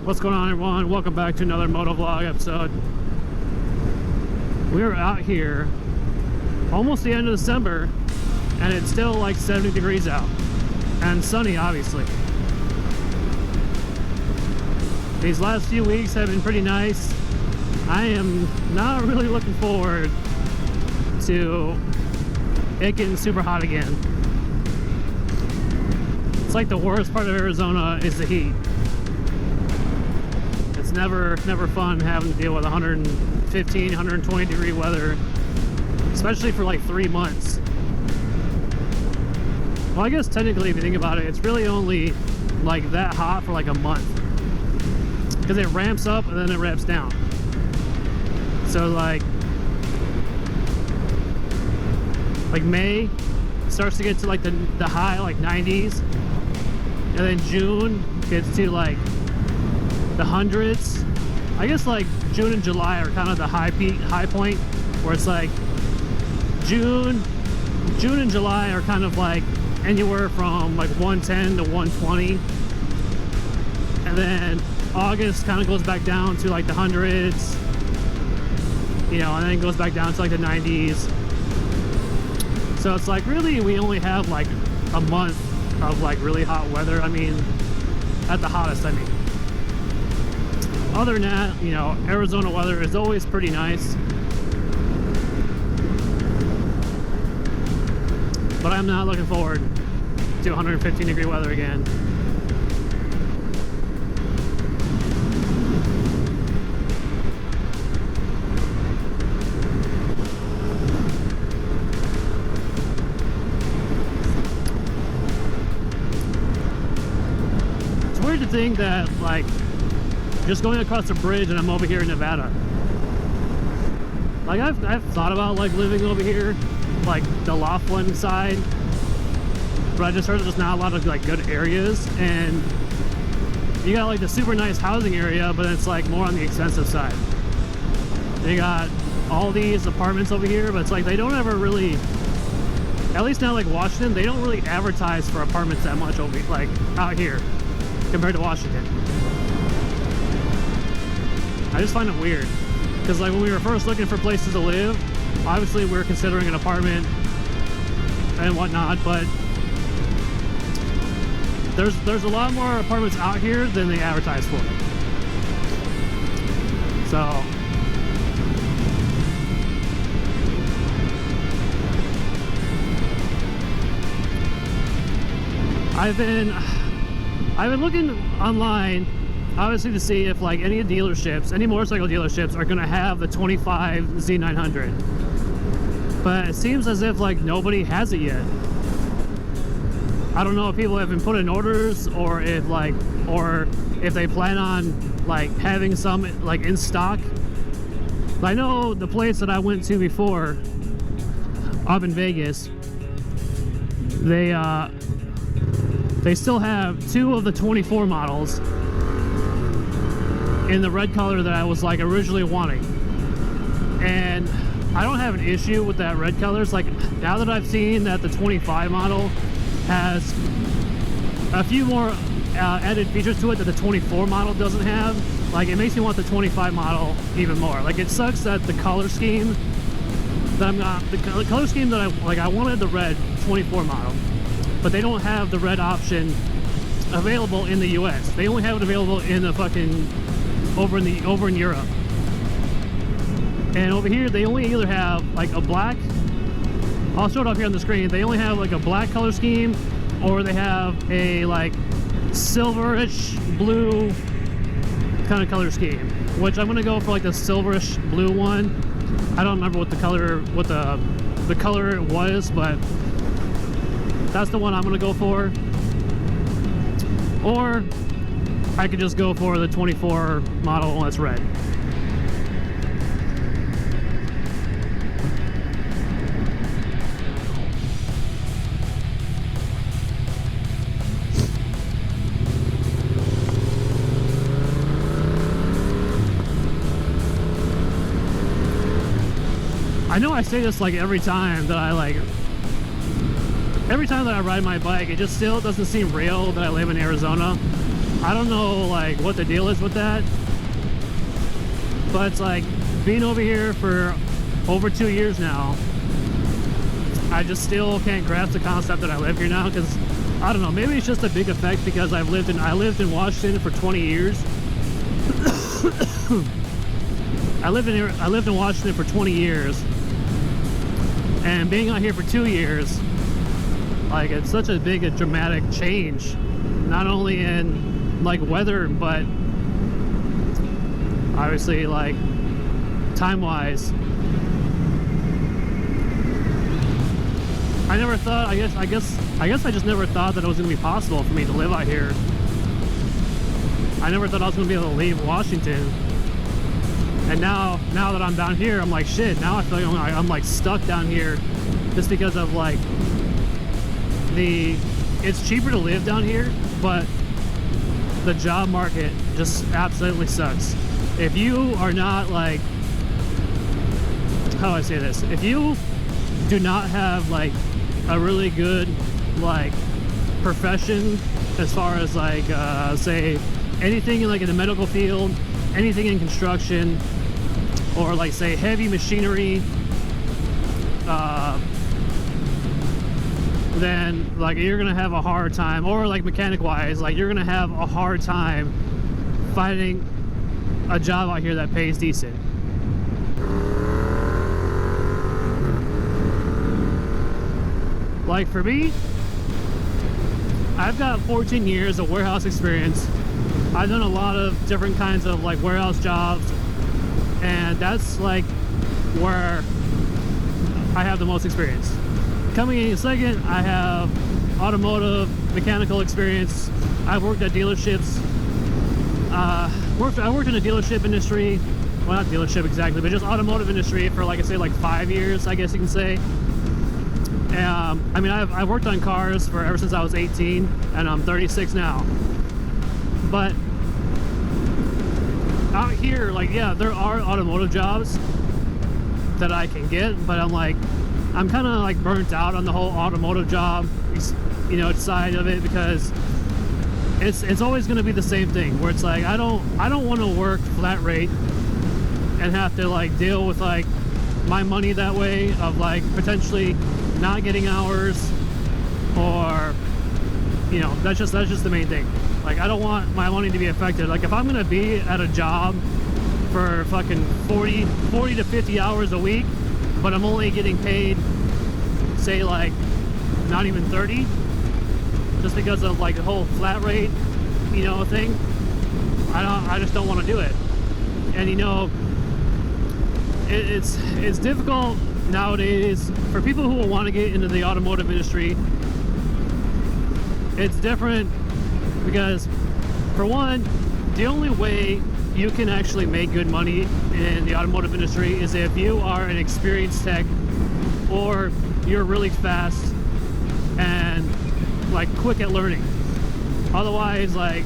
What's going on, everyone? Welcome back to another motovlog episode. We're out here almost the end of December and it's still like 70 degrees out and sunny, obviously. These last few weeks have been pretty nice. I am not really looking forward to it getting super hot again. It's like the worst part of Arizona is the heat. It's never fun having to deal with 115, 120 degree weather, especially for like 3 months. Well, I guess technically if you think about it, it's really only like that hot for like a month, because it ramps up and then it ramps down. So like May starts to get to like the high like 90s, and then June gets to like the hundreds. I guess like June and July are kind of the high point, where it's like June and July are kind of like anywhere from like 110 to 120, and then August kind of goes back down to like the hundreds, you know, and then it goes back down to like the 90s. So it's like really we only have like a month of like really hot weather. I mean, at the hottest, I mean. Other than that, you know, Arizona weather is always pretty nice. But I'm not looking forward to 115 degree weather again. It's weird to think that, like, just going across the bridge and I'm over here in Nevada. Like, I've thought about like living over here, like the Laughlin side, but I just heard there's not a lot of like good areas, and you got like the super nice housing area, but it's like more on the expensive side. They got all these apartments over here, but it's like they don't ever really, at least not like Washington, they don't really advertise for apartments that much over like out here compared to Washington. I just find it weird, because like when we were first looking for places to live, obviously we were considering an apartment and whatnot, but there's a lot more apartments out here than they advertise for. So I've been looking online, obviously, to see if like any dealerships, any motorcycle dealerships are gonna have the 25 Z900, but it seems as if like nobody has it yet. I don't know if people have been putting orders, or if they plan on like having some like in stock. I know the place that I went to before up in Vegas, they still have 2 of the 24 models in the red color that I was like originally wanting, and I don't have an issue with that red color. It's like, now that I've seen that the 25 model has a few more added features to it that the 24 model doesn't have, like it makes me want the 25 model even more. Like, it sucks that the color scheme that the color scheme that I wanted the red 24 model, but they don't have the red option available in the US. They only have it available in the fucking over in Europe. And over here they only either have like a black, I'll show it up here on the screen, they only have like a black color scheme, or they have a like silverish blue kind of color scheme, which I'm gonna go for like the silverish blue one. I don't remember what the color was, but that's the one I'm gonna go for. Or I could just go for the 24 model that's red. I know I say this like every time that I ride my bike, it just still doesn't seem real that I live in Arizona. I don't know like what the deal is with that, but it's like being over here for over 2 years now, I just still can't grasp the concept that I live here now, because I don't know, maybe it's just a big effect because I lived in Washington for 20 years. I lived in Washington for 20 years, and being out here for 2 years, like, it's such a dramatic change, not only in like weather, but obviously like time-wise. I never thought, I guess I just never thought that it was gonna be possible for me to live out here. I never thought I was gonna be able to leave Washington. And now that I'm down here, I'm like, shit, now I feel like I'm like stuck down here just because of like it's cheaper to live down here, but the job market just absolutely sucks. If you are not like, how do I say this? If you do not have like a really good like profession as far as like say anything in like in the medical field, anything in construction, or like say heavy machinery, then like you're gonna have a hard time, or like mechanic wise, like you're gonna have a hard time finding a job out here that pays decent. Like for me, I've got 14 years of warehouse experience. I've done a lot of different kinds of like warehouse jobs, and that's like where I have the most experience. Coming in second, I have automotive mechanical experience. I've worked at dealerships. I worked in the dealership industry. Well, not dealership exactly, but just automotive industry for like I say like 5 years, I guess you can say. I mean, I've worked on cars for ever since I was 18, and I'm 36 now. But out here, like, yeah, there are automotive jobs that I can get, but I'm kind of like burnt out on the whole automotive job, you know, side of it, because it's always going to be the same thing where it's like I don't want to work flat rate and have to like deal with like my money that way of like potentially not getting hours, or you know, that's just the main thing. Like, I don't want my money to be affected. Like, if I'm gonna be at a job for fucking 40 to 50 hours a week, but I'm only getting paid, say, like, not even 30, just because of, like, the whole flat rate, you know, thing, I just don't want to do it. And, you know, it's difficult nowadays for people who want to get into the automotive industry. It's different because, for one, the only way you can actually make good money in the automotive industry is if you are an experienced tech, or you're really fast and like quick at learning. Otherwise, like,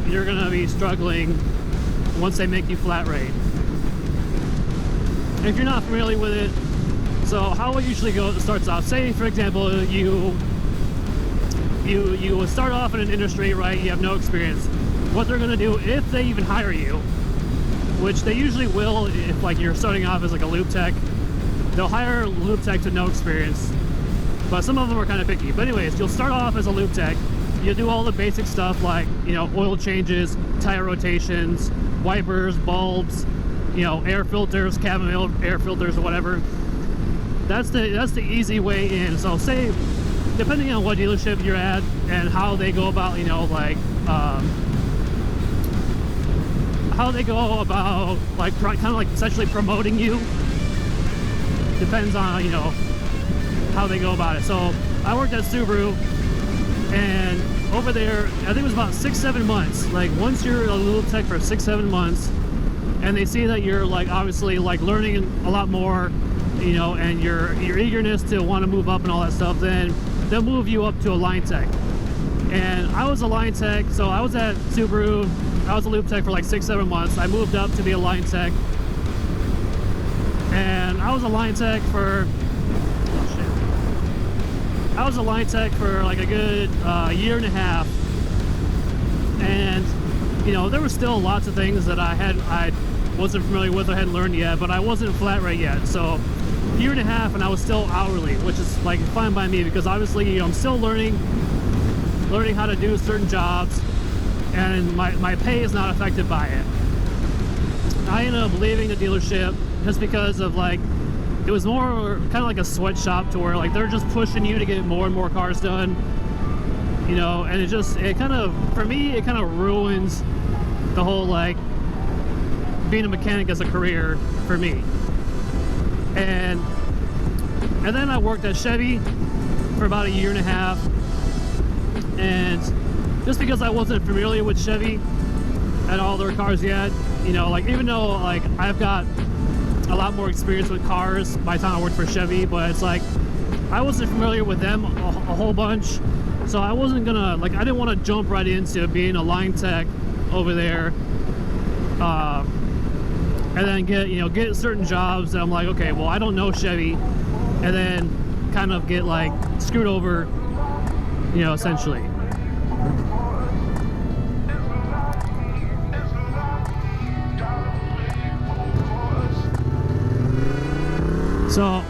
you're gonna be struggling once they make you flat rate. If you're not familiar with it, so how it usually starts out, say for example you start off in an industry, right? You have no experience. What they're gonna do, if they even hire you, which they usually will, if like you're starting off as like a lube tech, they'll hire a lube tech to no experience, but some of them are kind of picky. But anyways, you'll start off as a lube tech. You'll do all the basic stuff like, you know, oil changes, tire rotations, wipers, bulbs, you know, air filters, cabin air filters, or whatever. That's the easy way in. So say, depending on what dealership you're at and how they go about, you know, like how they go about like kind of like essentially promoting you, depends on, you know, how they go about it. So I worked at Subaru, and over there, I think it was about 6-7 months. Like, once you're a lube tech for 6-7 months, and they see that you're like obviously like learning a lot more, you know, and your eagerness to want to move up and all that stuff, then they'll move you up to a line tech. And I was a line tech, so I was at Subaru. I was a lube tech for like 6-7 months. I moved up to be a line tech, and I was a line tech for like a good year and a half. And you know, there were still lots of things that I wasn't familiar with or hadn't learned yet, but I wasn't flat rate yet. So a year and a half and I was still hourly, which is like fine by me, because obviously, you know, I'm still learning how to do certain jobs, and my pay is not affected by it. I ended up leaving the dealership just because of, like, it was more kind of like a sweatshop, to where like they're just pushing you to get more and more cars done, you know, and it kind of, for me, it kind of ruins the whole, like, being a mechanic as a career for me. And then I worked at Chevy for about a year and a half, and just because I wasn't familiar with Chevy and all their cars yet, you know, like, even though like I've got a lot more experience with cars by the time I worked for Chevy, but it's like I wasn't familiar with them a whole bunch, so I wasn't gonna, like, I didn't want to jump right into being a line tech over there, and then get certain jobs that I'm like, okay, well, I don't know Chevy, and then kind of get like screwed over, you know, essentially. So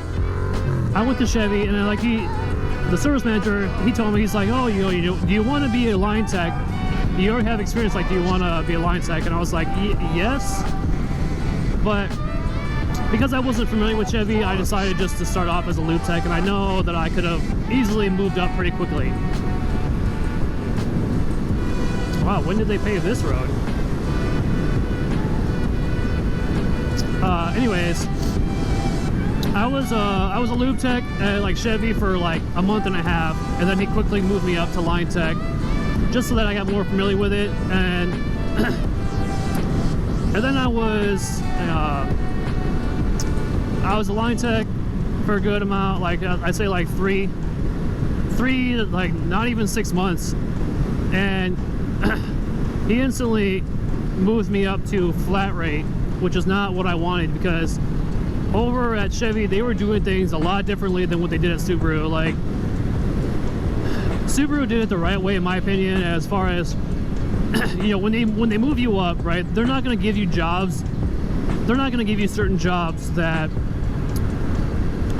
I went to Chevy, and then, like, the service manager, he told me, he's like, oh, you know, do you want to be a line tech? You already have experience, like, do you want to be a line tech? And I was like, yes, but because I wasn't familiar with Chevy, I decided just to start off as a lube tech, and I know that I could have easily moved up pretty quickly. Wow, when did they pave this road? Anyways, I was a lube tech at like Chevy for like a month and a half, and then he quickly moved me up to line tech, just so that I got more familiar with it. And and then I was a line tech for a good amount, like I'd say like three, like not even 6 months, and he instantly moved me up to flat rate, which is not what I wanted, because over at Chevy they were doing things a lot differently than what they did at Subaru. Like, Subaru did it the right way, in my opinion, as far as you know, when they move you up, right, they're not going to give you jobs, they're not going to give you certain jobs that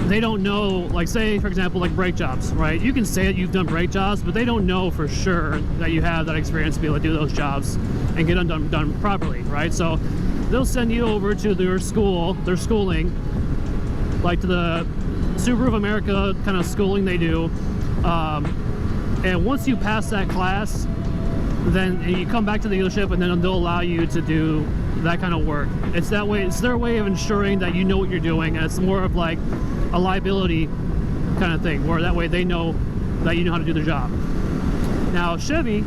they don't know. Like, say for example, like brake jobs, right? You can say that you've done brake jobs, but they don't know for sure that you have that experience to be able to do those jobs and get them done properly, right? So they'll send you over to their schooling, like to the Subaru of America kind of schooling they do, and once you pass that class, then you come back to the dealership, and then they'll allow you to do that kind of work. It's that way, it's their way of ensuring that you know what you're doing, and it's more of like a liability kind of thing, where that way they know that you know how to do the job. Now Chevy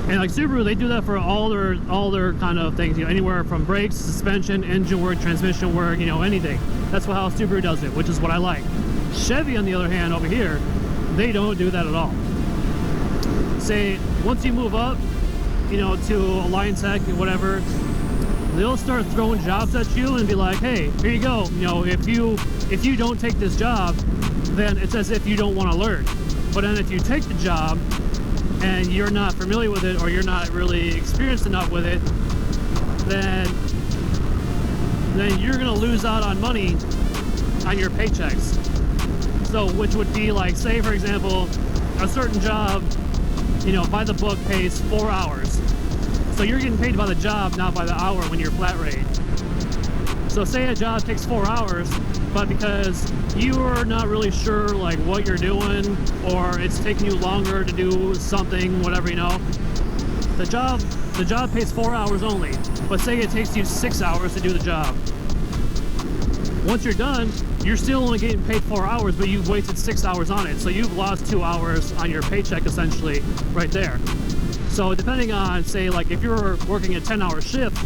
and like Subaru, they do that for all their kind of things, you know, anywhere from brakes, suspension, engine work, transmission work, you know, anything. That's how Subaru does it, which is what I like. Chevy, on the other hand, over here, they don't do that at all. Say once you move up, you know, to a line tech or whatever, they'll start throwing jobs at you and be like, hey, here you go, you know, if you don't take this job, then it's as if you don't want to learn. But then if you take the job and you're not familiar with it, or you're not really experienced enough with it, then you're gonna lose out on money on your paychecks. So, which would be like, say for example, a certain job, you know, by the book pays 4 hours. So you're getting paid by the job, not by the hour when you're flat rate. So say a job takes 4 hours, but because you're not really sure like what you're doing, or it's taking you longer to do something, whatever, you know, the job pays 4 hours only. But say it takes you 6 hours to do the job. Once you're done, you're still only getting paid 4 hours, but you've wasted 6 hours on it. So you've lost 2 hours on your paycheck, essentially, right there. So depending on, say, like if you're working a 10-hour shift,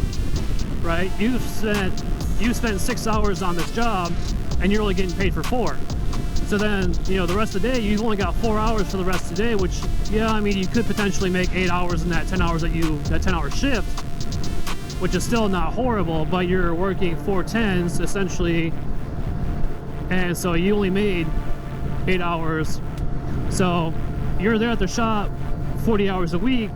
right, you've spent 6 hours on this job, and you're only getting paid for 4. So then, you know, the rest of the day, you've only got 4 hours for the rest of the day, which, yeah, I mean, you could potentially make 8 hours in that 10 hours that that 10-hour shift, which is still not horrible, but you're working 4 10s essentially, and so you only made 8 hours. So you're there at the shop 40 hours a week,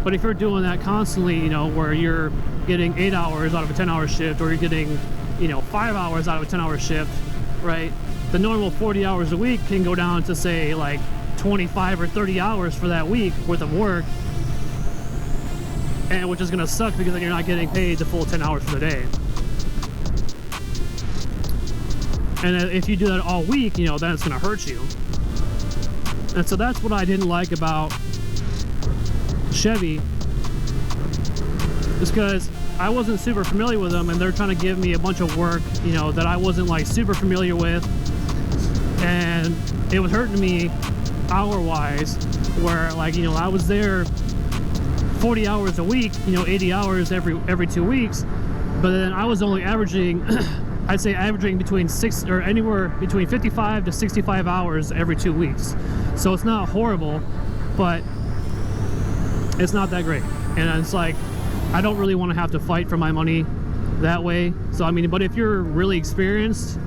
But if you're doing that constantly, you know, where you're getting 8 hours out of a 10-hour shift, or you're getting, you know, 5 hours out of a 10-hour shift, right? The normal 40 hours a week can go down to, say, like 25 or 30 hours for that week worth of work, and which is going to suck because then you're not getting paid the full 10 hours for the day. And if you do that all week, you know, then it's going to hurt you. And so that's what I didn't like about Chevy, is because I wasn't super familiar with them, and they're trying to give me a bunch of work, you know, that I wasn't like super familiar with, and it was hurting me hour-wise, where, like, you know, I was there 40 hours a week, you know, 80 hours every 2 weeks, but then I was only averaging I'd say averaging between anywhere between 55 to 65 hours every 2 weeks. So it's not horrible, but it's not that great. And it's like, I don't really want to have to fight for my money that way. So I mean, but if you're really experienced,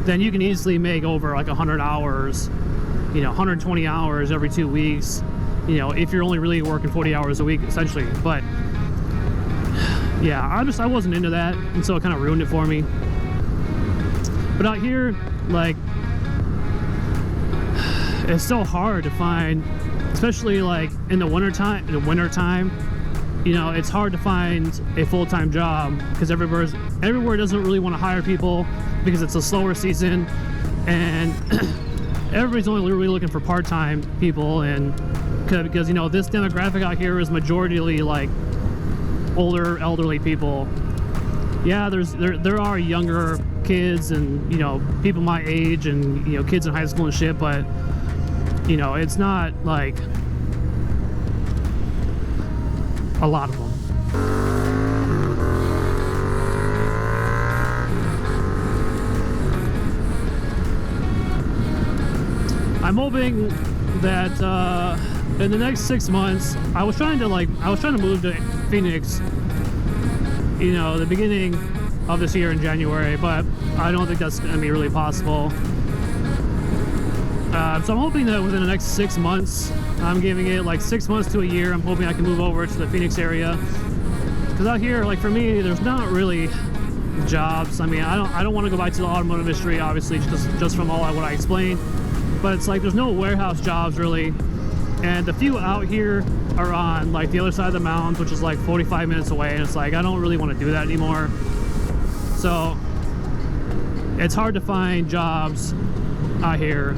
then you can easily make over like 100 hours, you know, 120 hours every 2 weeks, you know, if you're only really working 40 hours a week essentially. But yeah, I wasn't into that, and so it kind of ruined it for me. But out here, like, it's so hard to find, especially like in the wintertime, you know, it's hard to find a full-time job because everywhere doesn't really want to hire people because it's a slower season, and everybody's only really looking for part-time people. And because, you know, this demographic out here is majority like older, elderly people. Yeah, there are younger kids and, you know, people my age and, you know, kids in high school and shit, but, you know, it's not like a lot of them. I'm hoping that in the next 6 months, I was trying to move to Phoenix, you know, the beginning of this year in January, but I don't think that's going to be really possible. So I'm hoping that within the next 6 months, I'm giving it like 6 months to a year, I'm hoping I can move over to the Phoenix area. Because out here, like, for me, there's not really jobs. I mean, I don't want to go back to the automotive industry, obviously, just from all what I explained. But it's like there's no warehouse jobs really, and the few out here are on like the other side of the mountains, which is like 45 minutes away, and it's like I don't really want to do that anymore. So it's hard to find jobs out here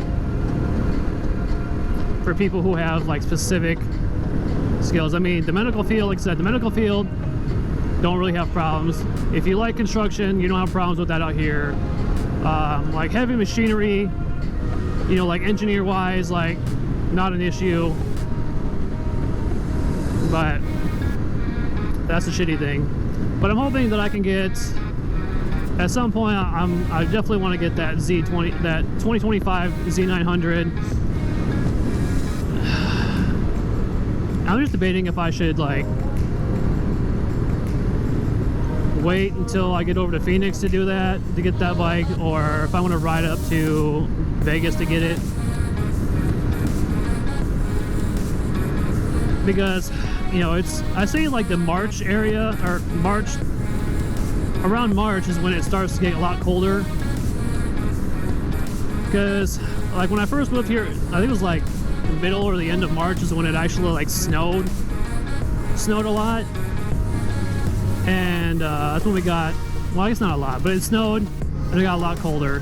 for people who have like specific skills. I mean, the medical field, like I said, the medical field don't really have problems. If you like construction, you don't have problems with that out here. Like heavy machinery, you know, like engineer wise, like not an issue, but that's a shitty thing. But I'm hoping that I can get, at some point, I definitely want to get that Z20, that 2025 Z900. I'm just debating if I should like wait until I get over to Phoenix to do that, to get that bike, or if I want to ride up to Vegas to get it. Because, you know, I say like the March area, or around March is when it starts to get a lot colder. Because like when I first moved here, I think it was like the middle or the end of March is when it actually like snowed a lot. And that's when we got, well, I guess not a lot, but it snowed and it got a lot colder.